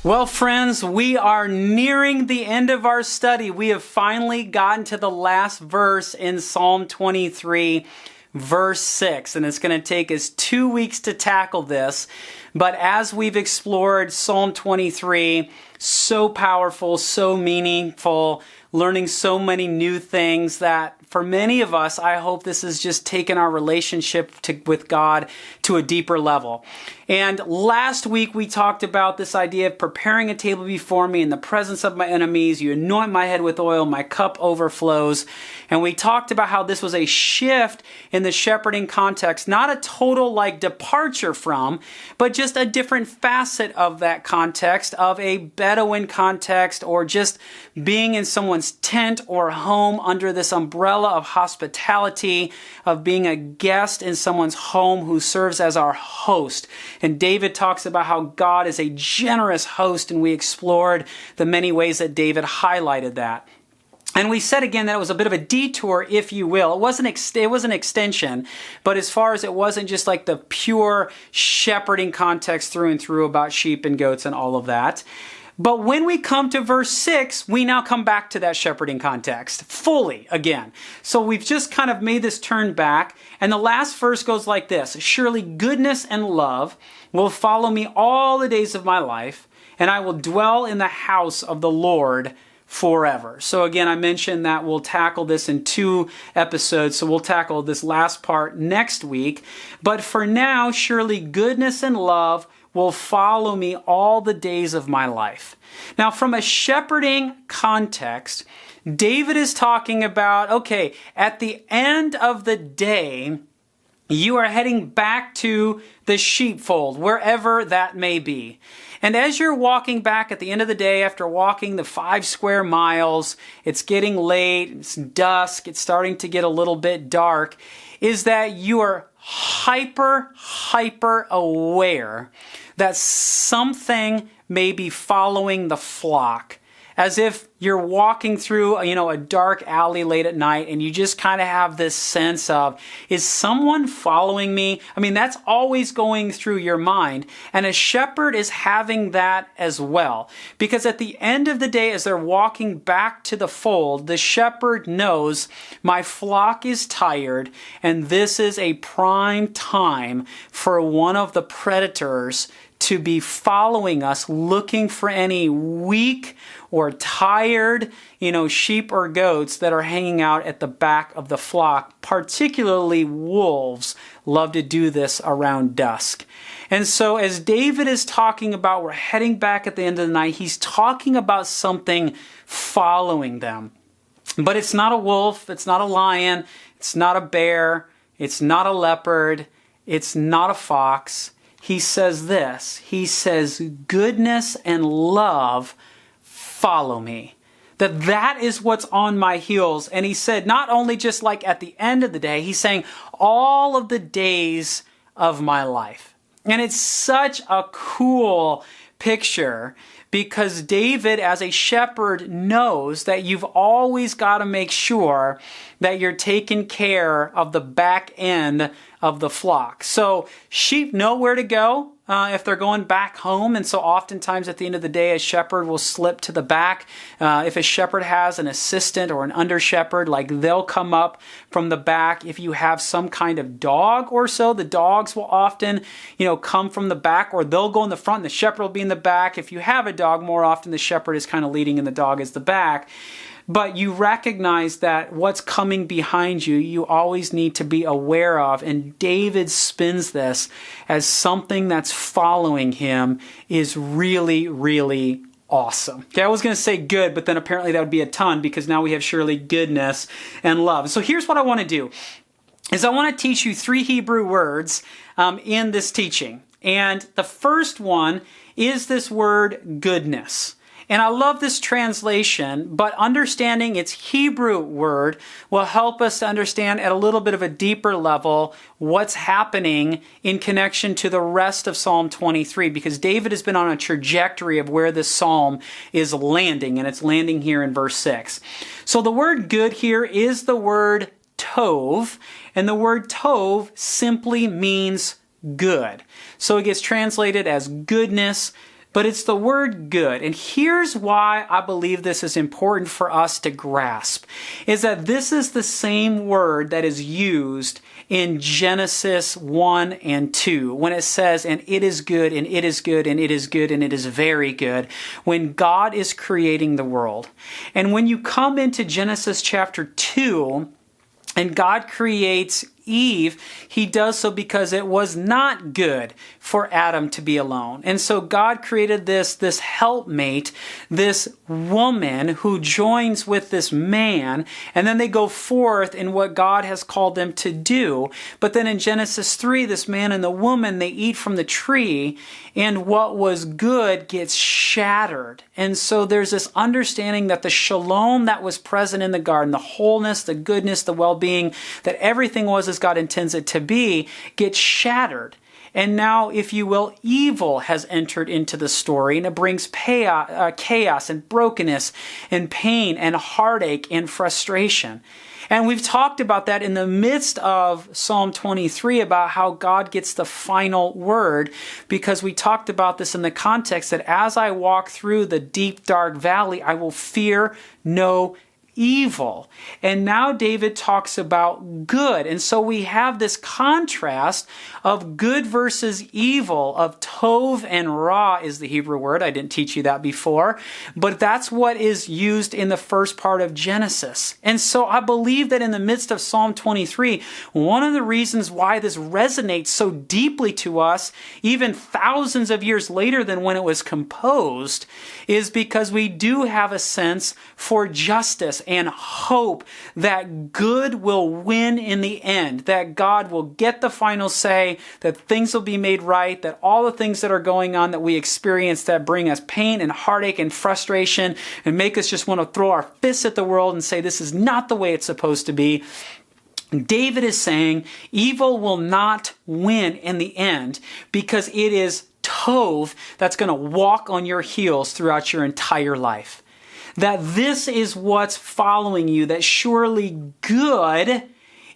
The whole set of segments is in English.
Well, friends, we are nearing the end of our study. We have finally gotten to the last verse in Psalm 23, verse 6, and it's going to take us 2 weeks to tackle this. But as we've explored Psalm 23, so powerful, so meaningful, learning so many new things that for many of us, I hope this has just taken our relationship with God to a deeper level. And last week we talked about this idea of preparing a table before me in the presence of my enemies. You anoint my head with oil, my cup overflows. And we talked about how this was a shift in the shepherding context, not a total departure from, but just a different facet of that context, of a Bedouin context, or just being in someone's tent or home under this umbrella of hospitality, of being a guest in someone's home who serves as our host. And David talks about how God is a generous host, and we explored the many ways that David highlighted that. And we said again that it was a bit of a detour, if you will. It was an extension, but as far as it wasn't just like the pure shepherding context through and through about sheep and goats and all of that. But when we come to verse 6, we now come back to that shepherding context fully again. So we've just kind of made this turn back. And the last verse goes like this: "Surely goodness and love will follow me all the days of my life, and I will dwell in the house of the Lord forever." So again, I mentioned that we'll tackle this in 2 episodes. So we'll tackle this last part next week. But for now, surely goodness and love will follow me all the days of my life. Now, from a shepherding context, David is talking about, okay, at the end of the day, you are heading back to the sheepfold, wherever that may be. And as you're walking back at the end of the day, after walking the 5 square miles, it's getting late, it's dusk, it's starting to get a little bit dark, is that you are hyper aware that something may be following the flock. As if you're walking through, a dark alley late at night, and you just kind of have this sense of, is someone following me? I mean, that's always going through your mind. And a shepherd is having that as well. Because at the end of the day, as they're walking back to the fold, the shepherd knows, my flock is tired, and this is a prime time for one of the predators to be following us, looking for any weak or tired, sheep or goats that are hanging out at the back of the flock. Particularly wolves love to do this around dusk. And so as David is talking about, we're heading back at the end of the night, he's talking about something following them. But it's not a wolf, it's not a lion, it's not a bear, it's not a leopard, it's not a fox. He says this, he says, goodness and love follow me. That is what's on my heels. And he said, not only just like at the end of the day, he's saying all of the days of my life. And it's such a cool picture, because David, as a shepherd, knows that you've always got to make sure that you're taking care of the back end of the flock. So sheep know where to go if they're going back home. And so oftentimes at the end of the day, a shepherd will slip to the back. If a shepherd has an assistant or an under shepherd, they'll come up from the back. If you have some kind of dog or so, the dogs will often, come from the back, or they'll go in the front and the shepherd will be in the back. If you have a dog, more often the shepherd is kind of leading and the dog is the back. But you recognize that what's coming behind you, you always need to be aware of. And David spins this as something that's following him is really, really awesome. Okay, I was going to say good, but then apparently that would be a ton, because now we have surely goodness and love. So here's what I want to do, is I want to teach you 3 Hebrew words in this teaching. And the first one is this word goodness. And I love this translation, but understanding its Hebrew word will help us to understand at a little bit of a deeper level what's happening in connection to the rest of Psalm 23, because David has been on a trajectory of where this psalm is landing, and it's landing here in verse 6. So the word good here is the word tov, and the word tov simply means good. So it gets translated as goodness, but it's the word good. And here's why I believe this is important for us to grasp, is that this is the same word that is used in Genesis 1 and 2, when it says, and it is good, and it is good, and it is good, and it is very good, when God is creating the world. And when you come into Genesis chapter 2, and God creates Eve, he does so because it was not good for Adam to be alone. And so God created this helpmate, this woman who joins with this man, and then they go forth in what God has called them to do. But then in Genesis 3, this man and the woman, they eat from the tree, and what was good gets shattered. And so there's this understanding that the shalom that was present in the garden, the wholeness, the goodness, the well-being, that everything was as God intends it to be, gets shattered. And now, if you will, evil has entered into the story, and it brings chaos and brokenness and pain and heartache and frustration. And we've talked about that in the midst of Psalm 23, about how God gets the final word, because we talked about this in the context that as I walk through the deep, dark valley, I will fear no evil. And now David talks about good. And so we have this contrast of good versus evil, of tov and ra is the Hebrew word. I didn't teach you that before, but that's what is used in the first part of Genesis. And so I believe that in the midst of Psalm 23, one of the reasons why this resonates so deeply to us, even thousands of years later than when it was composed, is because we do have a sense for justice and hope that good will win in the end, that God will get the final say, that things will be made right, that all the things that are going on that we experience that bring us pain and heartache and frustration and make us just want to throw our fists at the world and say this is not the way it's supposed to be. David is saying evil will not win in the end because it is tov that's going to walk on your heels throughout your entire life. That this is what's following you, that surely good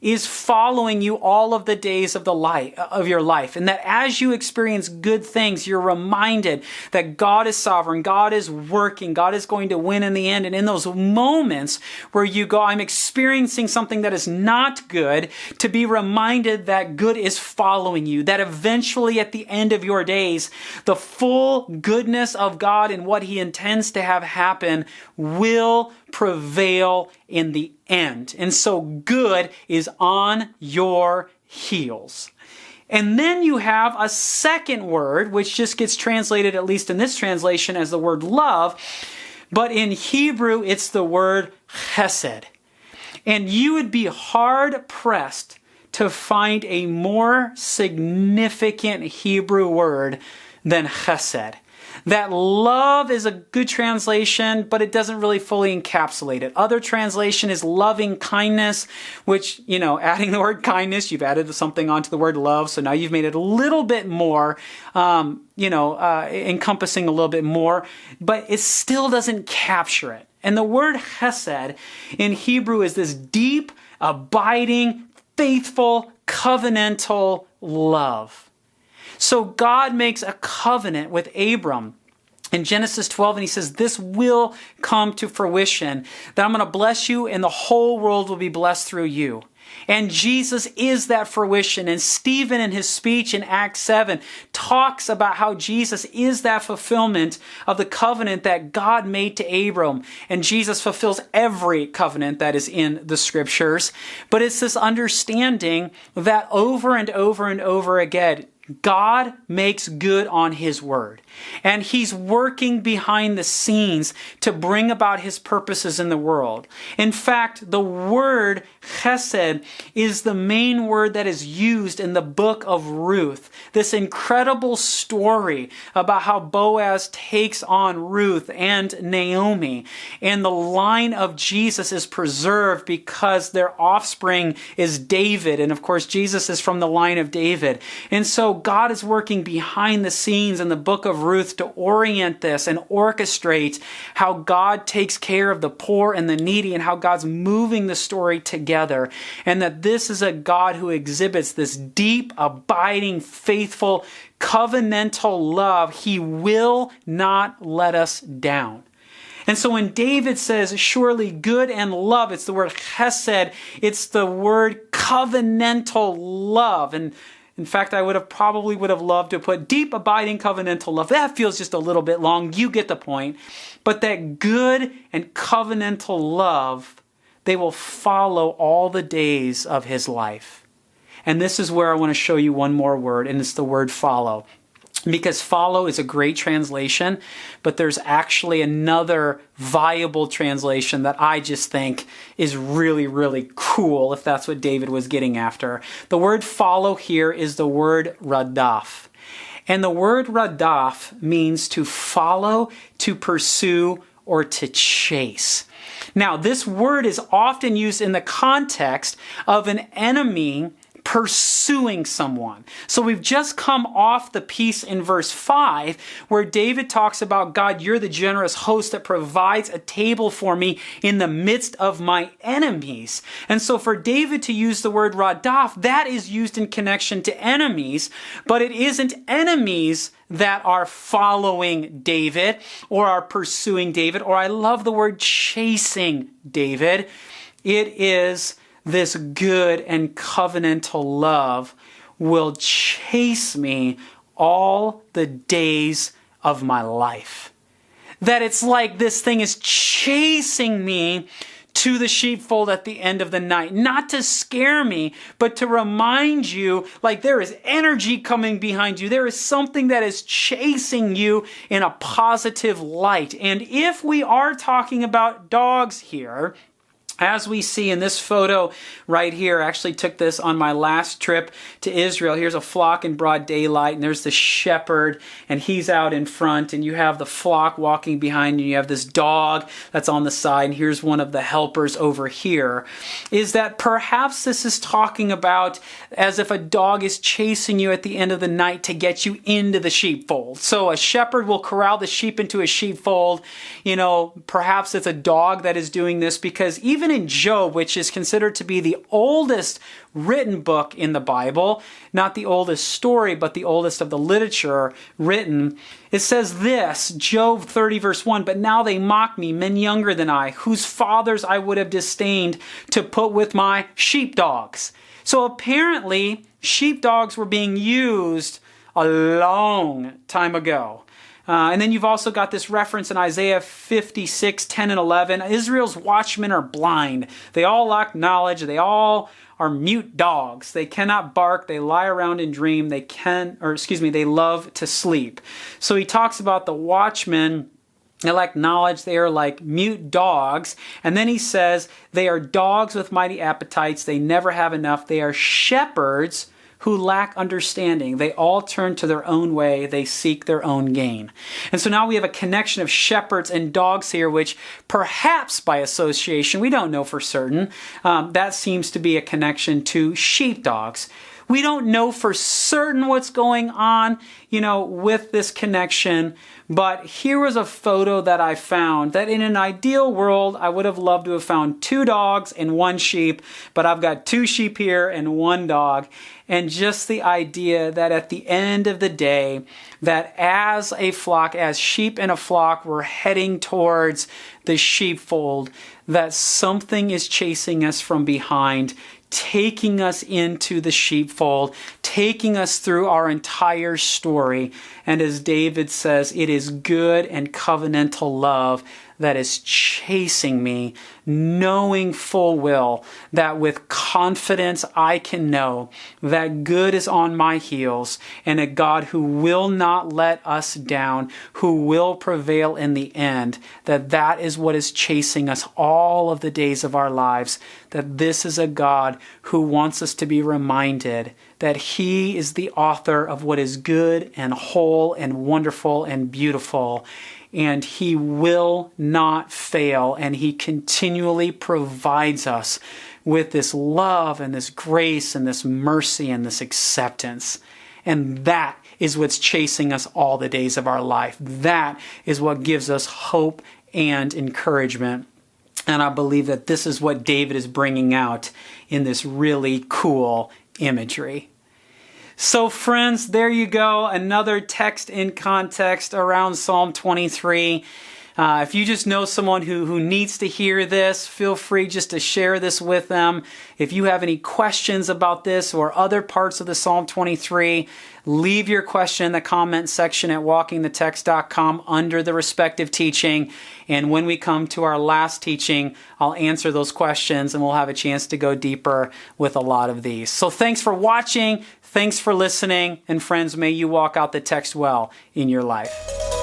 is following you all of the days of your life. And that as you experience good things, you're reminded that God is sovereign, God is working, God is going to win in the end. And in those moments where you go, I'm experiencing something that is not good, to be reminded that good is following you, that eventually at the end of your days, the full goodness of God and what he intends to have happen will prevail in the end. And so good is on your heels. And then you have a second word, which just gets translated, at least in this translation, as the word love. But in Hebrew, it's the word chesed. And you would be hard pressed to find a more significant Hebrew word than chesed. That love is a good translation, but it doesn't really fully encapsulate it. Other translation is loving kindness, which, adding the word kindness, you've added something onto the word love. So now you've made it a little bit more, encompassing a little bit more, but it still doesn't capture it. And the word chesed in Hebrew is this deep, abiding, faithful, covenantal love. So God makes a covenant with Abram in Genesis 12, and he says, this will come to fruition, that I'm going to bless you and the whole world will be blessed through you. And Jesus is that fruition. And Stephen in his speech in Acts 7 talks about how Jesus is that fulfillment of the covenant that God made to Abram. And Jesus fulfills every covenant that is in the scriptures. But it's this understanding that over and over and over again, God makes good on his word. And he's working behind the scenes to bring about his purposes in the world. In fact, the word chesed is the main word that is used in the book of Ruth. This incredible story about how Boaz takes on Ruth and Naomi. And the line of Jesus is preserved because their offspring is David. And of course, Jesus is from the line of David. And so God is working behind the scenes in the book of Ruth to orient this and orchestrate how God takes care of the poor and the needy and how God's moving the story together. And that this is a God who exhibits this deep, abiding, faithful, covenantal love. He will not let us down. And so when David says, surely good and love, it's the word chesed, it's the word covenantal love. And in fact, I would have loved to put deep, abiding, covenantal love. That feels just a little bit long. You get the point. But that good and covenantal love, they will follow all the days of his life. And this is where I want to show you one more word, and it's the word follow. Because follow is a great translation, but there's actually another viable translation that I just think is really, really cool, if that's what David was getting after. The word follow here is the word radaf. And the word radaf means to follow, to pursue, or to chase. Now, this word is often used in the context of an enemy pursuing someone. So we've just come off the piece in verse 5 where David talks about, God, you're the generous host that provides a table for me in the midst of my enemies. And so for David to use the word radaf, that is used in connection to enemies, but it isn't enemies that are following David or are pursuing David, or I love the word chasing David. It is this good and covenantal love will chase me all the days of my life. That it's like this thing is chasing me to the sheepfold at the end of the night. Not to scare me, but to remind you, like there is energy coming behind you. There is something that is chasing you in a positive light. And if we are talking about dogs here, as we see in this photo right here, I actually took this on my last trip to Israel. Here's a flock in broad daylight, and there's the shepherd, and he's out in front, and you have the flock walking behind you. You have this dog that's on the side, and here's one of the helpers over here. Is that perhaps this is talking about as if a dog is chasing you at the end of the night to get you into the sheepfold. So a shepherd will corral the sheep into a sheepfold. You know, perhaps it's a dog that is doing this, because even in Job, which is considered to be the oldest written book in the Bible, not the oldest story, but the oldest of the literature written, it says this, Job 30 verse 1, but now they mock me, men younger than I, whose fathers I would have disdained to put with my sheepdogs. So apparently, sheepdogs were being used a long time ago. And then you've also got this reference in Isaiah 56, 10 and 11. Israel's watchmen are blind. They all lack knowledge. They all are mute dogs. They cannot bark. They lie around and dream. They love to sleep. So he talks about the watchmen. They lack knowledge. They are like mute dogs. And then he says, they are dogs with mighty appetites. They never have enough. They are shepherds who lack understanding. They all turn to their own way. They seek their own gain. And so now we have a connection of shepherds and dogs here, which perhaps by association, we don't know for certain, that seems to be a connection to sheepdogs. We don't know for certain what's going on, with this connection, but here was a photo that I found that in an ideal world, I would have loved to have found 2 dogs and 1 sheep, but I've got 2 sheep here and 1 dog. And just the idea that at the end of the day, that as a flock, as sheep in a flock, we're heading towards the sheepfold, that something is chasing us from behind, taking us into the sheepfold, taking us through our entire story. And as David says, it is good and covenantal love that is chasing me, knowing full well that with confidence I can know that good is on my heels, and a God who will not let us down, who will prevail in the end, that is what is chasing us all of the days of our lives, that this is a God who wants us to be reminded that He is the author of what is good and whole and wonderful and beautiful, and He will not fail, and He continually provides us with this love and this grace and this mercy and this acceptance. And that is what's chasing us all the days of our life. That is what gives us hope and encouragement. And I believe that this is what David is bringing out in this really cool imagery. So friends, there you go. Another text in context around Psalm 23. If you just know someone who needs to hear this, feel free just to share this with them. If you have any questions about this or other parts of the Psalm 23, leave your question in the comment section at walkingthetext.com under the respective teaching. And when we come to our last teaching, I'll answer those questions and we'll have a chance to go deeper with a lot of these. So thanks for watching. Thanks for listening. And friends, may you walk out the text well in your life.